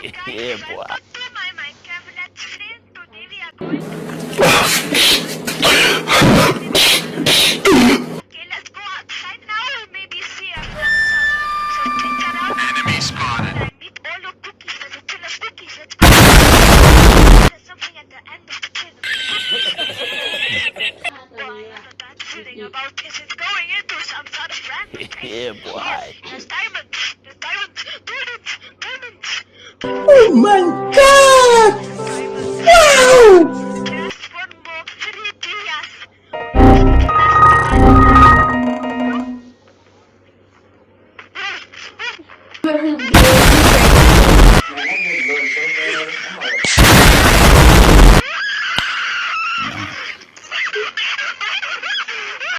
Yeah, boy. Okay, let's go outside now and maybe see our friends some Twitter out. Enemy spotted. And meet all of cookies. There's a tin of cookies. Let's go. There's something at the end of the tin. Oh, I have a bad feeling about this. It's going into some sort of random place. Yeah, boy. Yes, there's diamonds. There's diamonds. Diamonds. Diamonds. Oh my god! Diamonds. Wow!